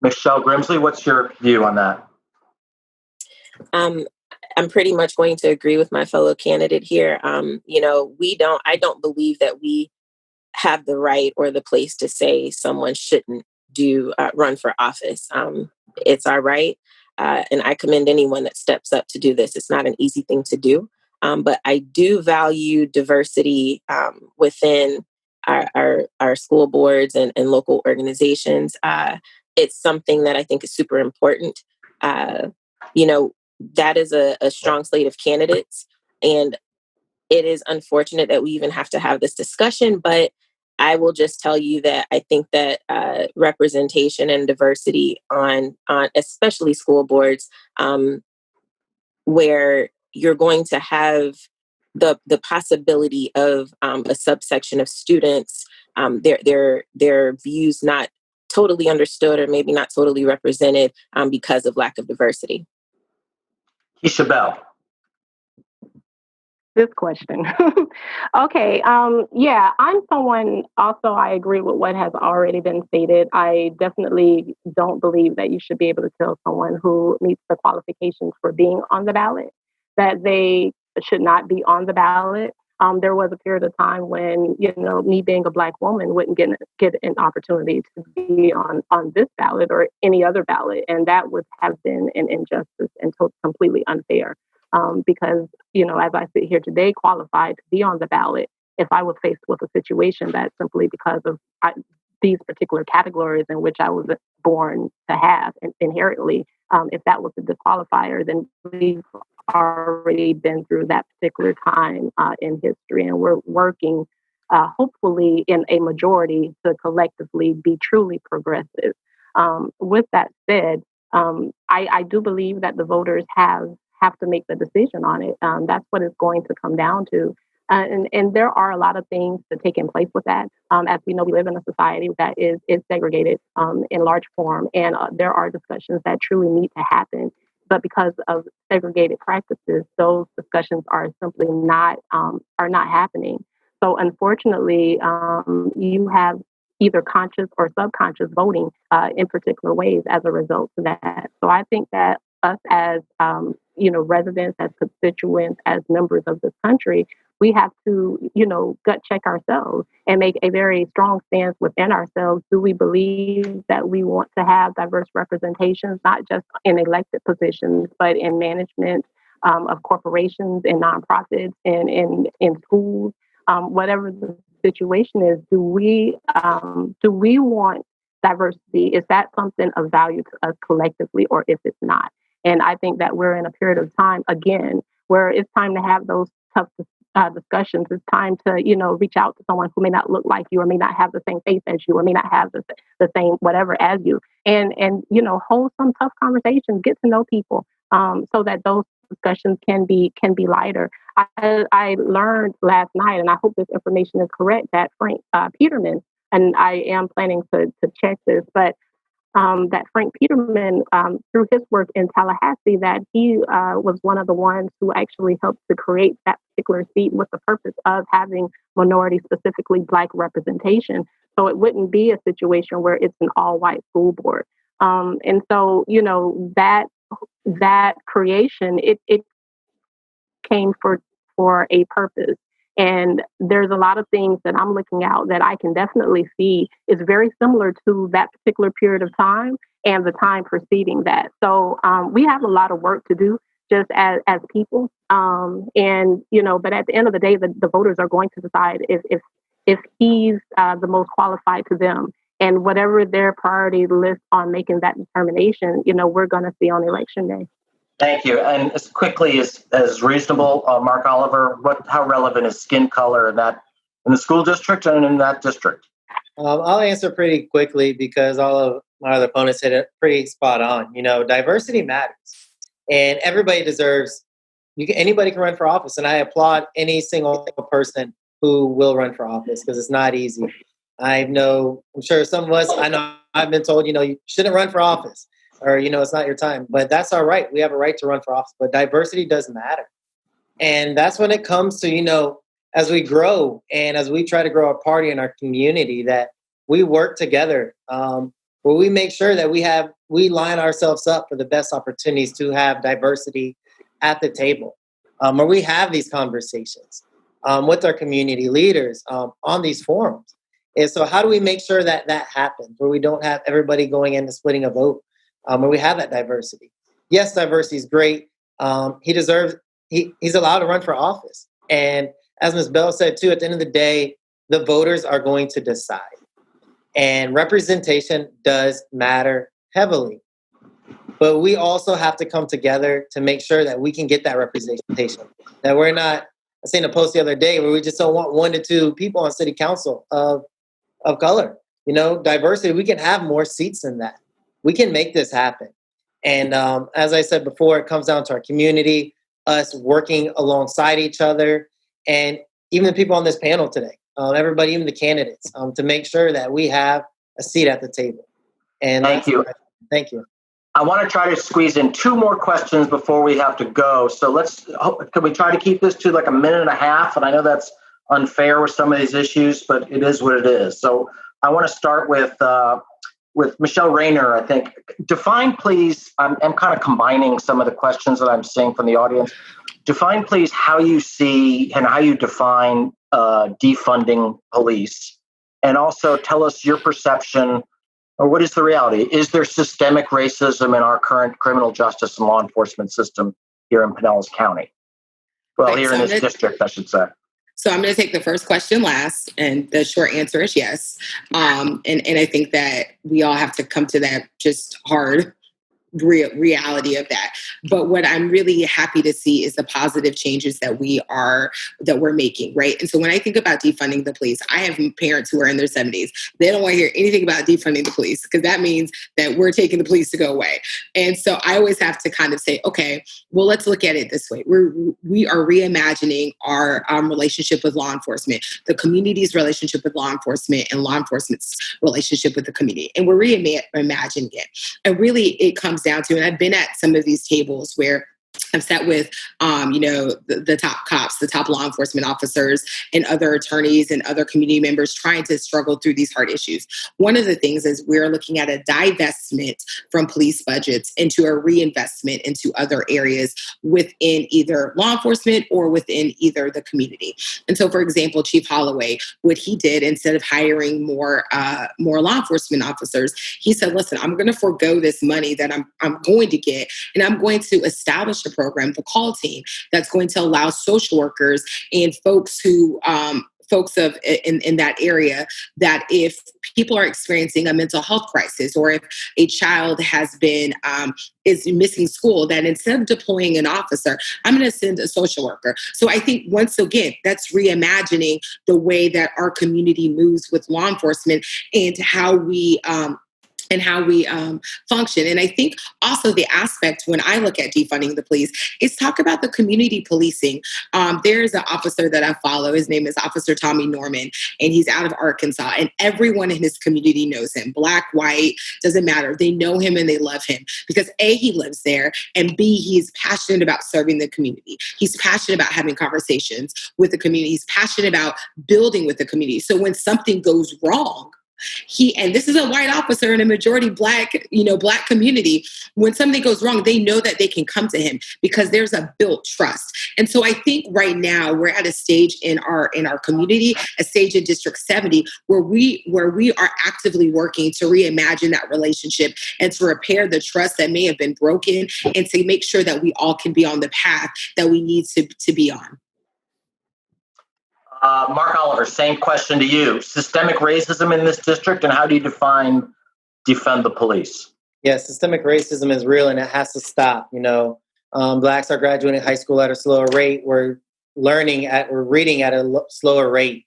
Michelle Grimsley, what's your view on that? I'm pretty much going to agree with my fellow candidate here. I don't believe that we have the right or the place to say someone shouldn't run for office. It's our right. And I commend anyone that steps up to do this. It's not an easy thing to do. But I do value diversity within our school boards and local organizations. It's something that I think is super important. That is a strong slate of candidates. And it is unfortunate that we even have to have this discussion, but I will just tell you that I think that representation and diversity on especially school boards, where you're going to have the possibility of a subsection of students, their views not totally understood or maybe not totally represented because of lack of diversity. Keisha Bell. This question. Okay. I'm someone also, I agree with what has already been stated. I definitely don't believe that you should be able to tell someone who meets the qualifications for being on the ballot that they should not be on the ballot. There was a period of time when, me being a Black woman wouldn't get an opportunity to be on this ballot or any other ballot. And that would have been an injustice and completely unfair. Because, as I sit here today, qualified to be on the ballot, if I was faced with a situation that simply because of these particular categories in which I was born to have inherently, if that was a disqualifier, then we've already been through that particular time in history. And we're working, hopefully, in a majority to collectively be truly progressive. With that said, I do believe that the voters have to make the decision on it. That's what it's going to come down to. And there are a lot of things to take in place with that. As we know, we live in a society that is segregated in large form, and there are discussions that truly need to happen. But because of segregated practices, those discussions are simply not happening. So unfortunately, you have either conscious or subconscious voting in particular ways as a result of that. So I think that us as residents, as constituents, as members of this country, we have to, gut check ourselves and make a very strong stance within ourselves. Do we believe that we want to have diverse representations, not just in elected positions, but in management of corporations and nonprofits and in schools, whatever the situation is? Do we want diversity? Is that something of value to us collectively, or if it's not? And I think that we're in a period of time, again, where it's time to have those tough discussions. It's time to, reach out to someone who may not look like you or may not have the same faith as you or may not have the same whatever as you. And hold some tough conversations, get to know people so that those discussions can be lighter. I learned last night, and I hope this information is correct, that Frank Peterman, and I am planning to check this, but that Frank Peterman, through his work in Tallahassee, that he was one of the ones who actually helped to create that particular seat with the purpose of having minority, specifically Black representation. So it wouldn't be a situation where it's an all-white school board. And so, that creation, it came for a purpose. And there's a lot of things that I'm looking out that I can definitely see is very similar to that particular period of time and the time preceding that. So we have a lot of work to do just as people. But at the end of the day, the voters are going to decide if he's the most qualified to them. And whatever their priority list on making that determination, we're going to see on election day. Thank you. And as quickly as reasonable, Mark Oliver, how relevant is skin color in the school district and in that district? I'll answer pretty quickly because all of my other opponents hit it pretty spot on. Diversity matters, and everybody deserves. Anybody can run for office, and I applaud any single person who will run for office because it's not easy. I'm sure some of us. I know I've been told, you shouldn't run for office. Or, it's not your time. But that's our right. We have a right to run for office. But diversity does matter. And that's when it comes to, as we grow and as we try to grow our party and our community, that we work together, where we make sure that we line ourselves up for the best opportunities to have diversity at the table, where we have these conversations with our community leaders on these forums. And so how do we make sure that happens, where we don't have everybody going in and splitting a vote? Where we have that diversity. Yes, diversity is great. He's allowed to run for office. And as Ms. Bell said too, at the end of the day, the voters are going to decide. And representation does matter heavily. But we also have to come together to make sure that we can get that representation. That we're not, I seen a post the other day where we just don't want 1 to 2 people on city council of color. Diversity, we can have more seats than that. We can make this happen. And as I said before, it comes down to our community, us working alongside each other, and even the people on this panel today, everybody, even the candidates, to make sure that we have a seat at the table. And thank you. Thank you. I want to try to squeeze in 2 more questions before we have to go. So can we try to keep this to like a minute and a half? And I know that's unfair with some of these issues, but it is what it is. So I want to start with Michelle Rayner, I think. Define, please, I'm kind of combining some of the questions that I'm seeing from the audience. Define, please, how you see and how you define defunding police. And also tell us your perception, or what is the reality? Is there systemic racism in our current criminal justice and law enforcement system here in Pinellas County? Well, here in this district, I should say. So I'm going to take the first question last, and the short answer is yes. And I think that we all have to come to that just hard reality of that. But what I'm really happy to see is the positive changes that we're making, right? And so when I think about defunding the police, I have parents who are in their 70s. They don't want to hear anything about defunding the police because that means that we're taking the police to go away. And so I always have to kind of say, okay, well, let's look at it this way. We are reimagining our relationship with law enforcement, the community's relationship with law enforcement, and law enforcement's relationship with the community. And we're reimagining it. And really, it comes down to, and I've been at some of these tables where I've sat with, the top cops, the top law enforcement officers, and other attorneys and other community members trying to struggle through these hard issues. One of the things is we're looking at a divestment from police budgets into a reinvestment into other areas within either law enforcement or within either the community. And so, for example, Chief Holloway, what he did, instead of hiring more law enforcement officers, he said, listen, I'm going to forego this money that I'm going to get, and I'm going to establish a program, the call team, that's going to allow social workers and folks who in that area, that if people are experiencing a mental health crisis, or if a child has been is missing school, that instead of deploying an officer, I'm going to send a social worker. So I think, once again, that's reimagining the way that our community moves with law enforcement and how we and how we function. And I think also the aspect when I look at defunding the police is talk about the community policing. There's an officer that I follow. His name is Officer Tommy Norman, and he's out of Arkansas. And everyone in his community knows him. Black, white, doesn't matter. They know him and they love him because A, he lives there, and B, he's passionate about serving the community. He's passionate about having conversations with the community. He's passionate about building with the community. So when something goes wrong, and this is a white officer in a majority black community. When something goes wrong, they know that they can come to him because there's a built trust. And so I think right now we're at a stage in our community, a stage in District 70, where we are actively working to reimagine that relationship and to repair the trust that may have been broken, and to make sure that we all can be on the path that we need to be on. Mark Oliver, same question to you. Systemic racism in this district, and how do you defend the police? Yeah, systemic racism is real and it has to stop. Blacks are graduating high school at a slower rate. We're reading at a slower rate.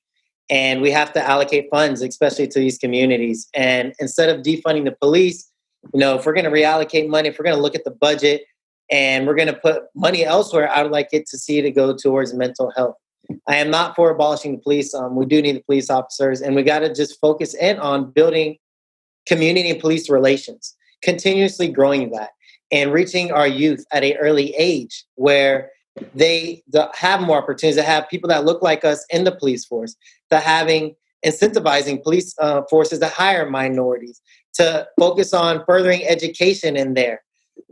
And we have to allocate funds, especially to these communities. And instead of defunding the police, if we're going to reallocate money, if we're going to look at the budget and we're going to put money elsewhere, I would like it to see it go towards mental health. I am not for abolishing the police. We do need the police officers, and we got to just focus in on building community and police relations, continuously growing that, and reaching our youth at an early age where they have more opportunities, to have people that look like us in the police force, to incentivizing police forces to hire minorities, to focus on furthering education in there,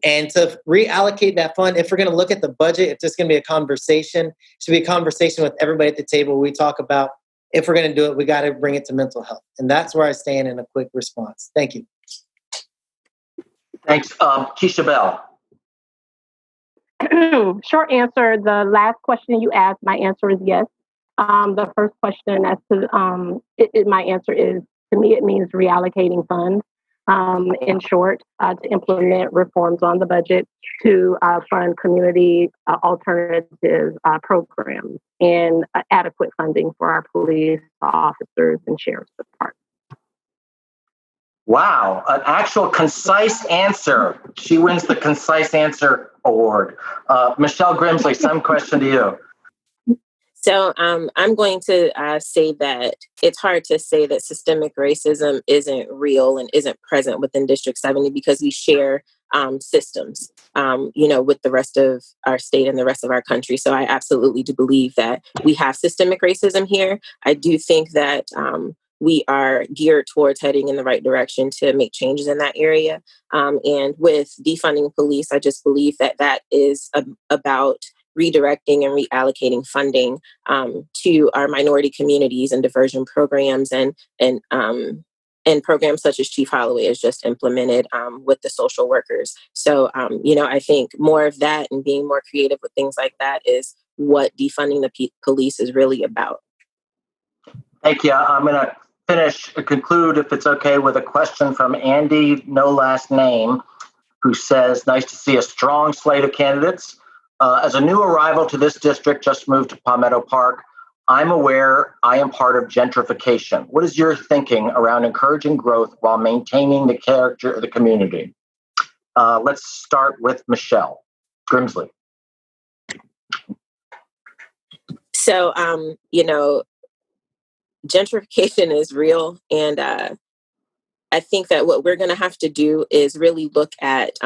and to reallocate that fund. If we're going to look at the budget, if there's going to be a conversation, it should be a conversation with everybody at the table. We talk about, if we're going to do it, we got to bring it to mental health. And that's where I stand in a quick response. Thank you. Thanks. Keisha Bell. Short answer, the last question you asked, my answer is yes. The first question as to, my answer is, to me, it means reallocating funds. In short, to implement reforms on the budget, to fund community alternative programs, and adequate funding for our police officers and sheriff's departments. Wow, an actual concise answer. She wins the Concise Answer Award. Michelle Grimsley, same question to you. So I'm going to say that it's hard to say that systemic racism isn't real and isn't present within District 70 because we share systems, with the rest of our state and the rest of our country. So I absolutely do believe that we have systemic racism here. I do think that we are geared towards heading in the right direction to make changes in that area. And with defunding police, I just believe that is about redirecting and reallocating funding to our minority communities and diversion programs and programs such as Chief Holloway has just implemented with the social workers. So, I think more of that and being more creative with things like that is what defunding the police is really about. Thank you. I'm going to conclude, if it's okay, with a question from Andy, no last name, who says, nice to see a strong slate of candidates. As a new arrival to this district, just moved to Palmetto Park, I'm aware I am part of gentrification. What is your thinking around encouraging growth while maintaining the character of the community? Let's start with Michelle Grimsley. So, gentrification is real. And I think that what we're going to have to do is really look at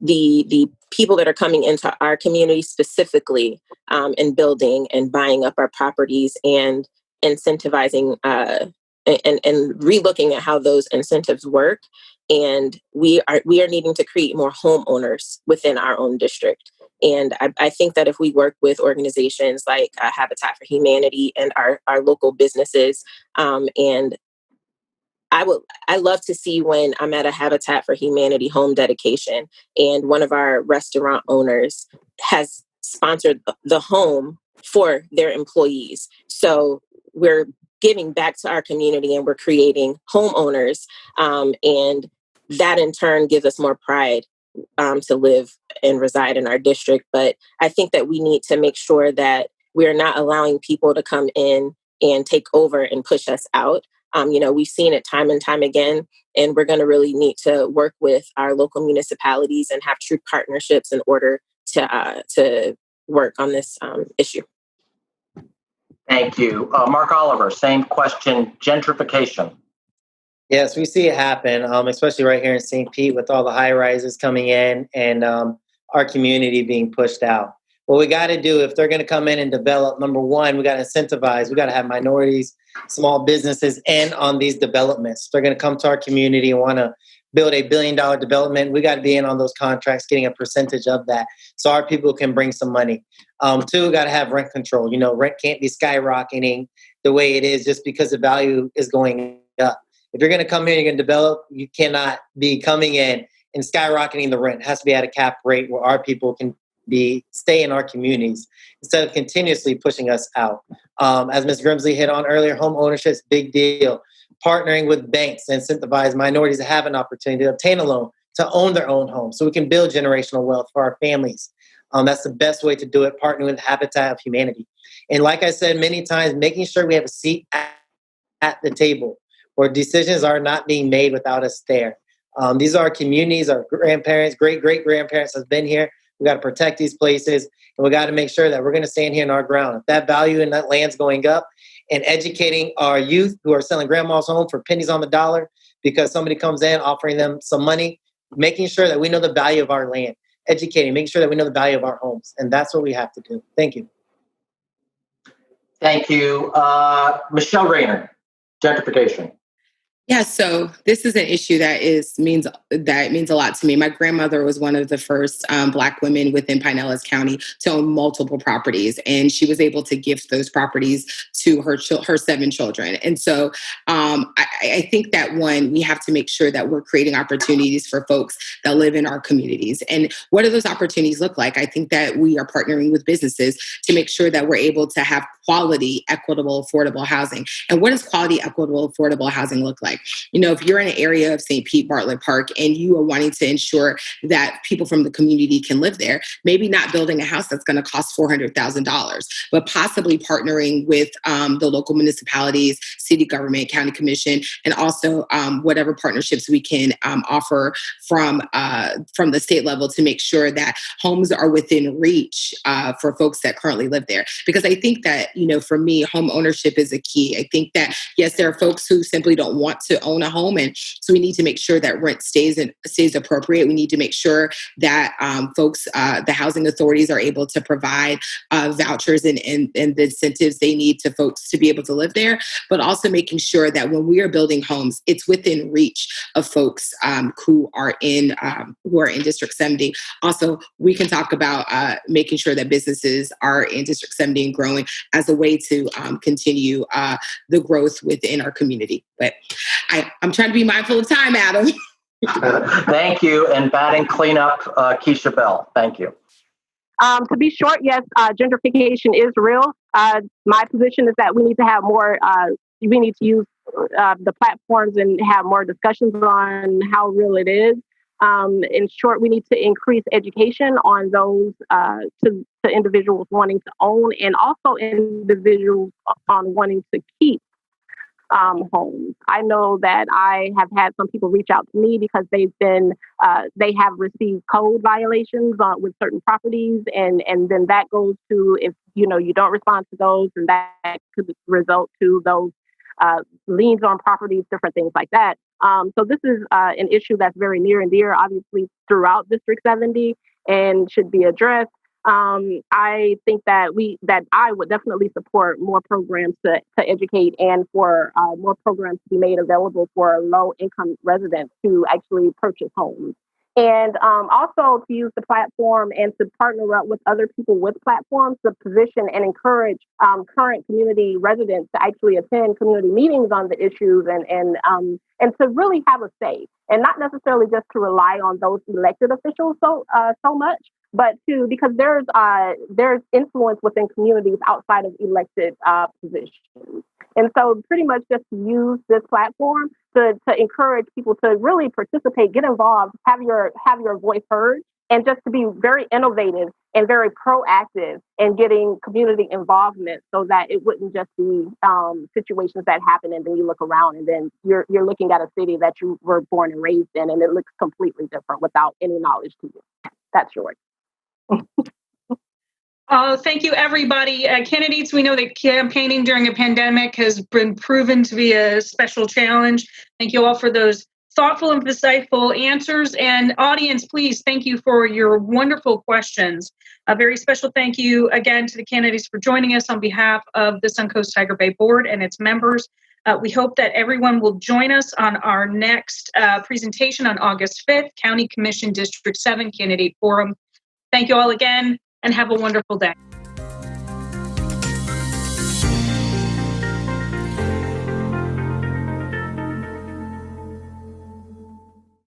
the people that are coming into our community specifically and building and buying up our properties and incentivizing and relooking at how those incentives work. And we are needing to create more homeowners within our own district. And I think that if we work with organizations like Habitat for Humanity and our local businesses, and I love to see when I'm at a Habitat for Humanity home dedication and one of our restaurant owners has sponsored the home for their employees. So we're giving back to our community and we're creating homeowners. And that in turn gives us more pride to live and reside in our district. But I think that we need to make sure that we're not allowing people to come in and take over and push us out. We've seen it time and time again, and we're going to really need to work with our local municipalities and have true partnerships in order to work on this issue. Thank you. Mark Oliver, same question, gentrification. Yes, we see it happen, especially right here in St. Pete with all the high rises coming in and our community being pushed out. What we got to do if they're going to come in and develop, number one, we got to incentivize. We got to have minorities, small businesses in on these developments. They're going to come to our community and want to build $1 billion development. We got to be in on those contracts, getting a percentage of that so our people can bring some money. Two, we got to have rent control. Rent can't be skyrocketing the way it is just because the value is going up. If you're going to come here, you're going to develop, you cannot be coming in and skyrocketing the rent. It has to be at a cap rate where our people can stay in our communities instead of continuously pushing us out. As Ms. Grimsley hit on earlier, home ownership is a big deal. Partnering with banks to incentivize minorities to have an opportunity to obtain a loan to own their own home so we can build generational wealth for our families. That's the best way to do it, partnering with Habitat of Humanity. And like I said many times, making sure we have a seat at the table where decisions are not being made without us there. These are our communities, our grandparents, great-great-grandparents have been here. We got to protect these places, and we got to make sure that we're going to stand here in our ground. If that value in that land's going up, and educating our youth who are selling grandma's home for pennies on the dollar because somebody comes in offering them some money, making sure that we know the value of our land, educating, making sure that we know the value of our homes. And that's what we have to do. Thank you. Thank you. Michelle Rayner, gentrification. Yeah, so this is an issue that means a lot to me. My grandmother was one of the first Black women within Pinellas County to own multiple properties, and she was able to gift those properties to her 7 children. And so I think that we have to make sure that we're creating opportunities for folks that live in our communities. And what do those opportunities look like? I think that we are partnering with businesses to make sure that we're able to have quality, equitable, affordable housing. And what does quality, equitable, affordable housing look like? If you're in an area of St. Pete, Bartlett Park, and you are wanting to ensure that people from the community can live there, maybe not building a house that's going to cost $400,000, but possibly partnering with the local municipalities, city government, county commission, and also whatever partnerships we can offer from the state level to make sure that homes are within reach for folks that currently live there. Because I think that, for me, home ownership is a key. I think that, yes, there are folks who simply don't want to own a home. And so we need to make sure that rent stays appropriate. We need to make sure that folks, the housing authorities are able to provide vouchers and the incentives they need to folks to be able to live there, but also making sure that when we are building homes, it's within reach of folks who are in District 70. Also, we can talk about making sure that businesses are in District 70 and growing as a way to continue the growth within our community. But I'm trying to be mindful of time, Adam. Thank you. And batting cleanup, Keisha Bell. Thank you. To be short, yes, gentrification is real. My position is that we need to have more, we need to use the platforms and have more discussions on how real it is. In short, we need to increase education on those to individuals wanting to own and also individuals on wanting to keep homes. I know that I have had some people reach out to me because they have received code violations with certain properties, and then that goes to, if you don't respond to those, and that could result to those liens on properties, different things like that. So this is an issue that's very near and dear, obviously, throughout District 70 and should be addressed. I think that I would definitely support more programs to educate and for more programs to be made available for low-income residents to actually purchase homes. And also to use the platform and to partner up with other people with platforms to position and encourage current community residents to actually attend community meetings on the issues and to really have a say, and not necessarily just to rely on those elected officials so much, but because there's influence within communities outside of elected positions. And so pretty much just use this platform to encourage people to really participate, get involved, have your voice heard, and just to be very innovative and very proactive in getting community involvement so that it wouldn't just be situations that happen and then you look around and then you're looking at a city that you were born and raised in and it looks completely different without any knowledge to you. That's short. Thank you, everybody. Candidates, we know that campaigning during a pandemic has been proven to be a special challenge. Thank you all for those thoughtful and insightful answers. And audience, please, thank you for your wonderful questions. A very special thank you again to the candidates for joining us on behalf of the Suncoast Tiger Bay Board and its members. We hope that everyone will join us on our next presentation on August 5th, County Commission District 7 Candidate Forum. Thank you all again, and have a wonderful day.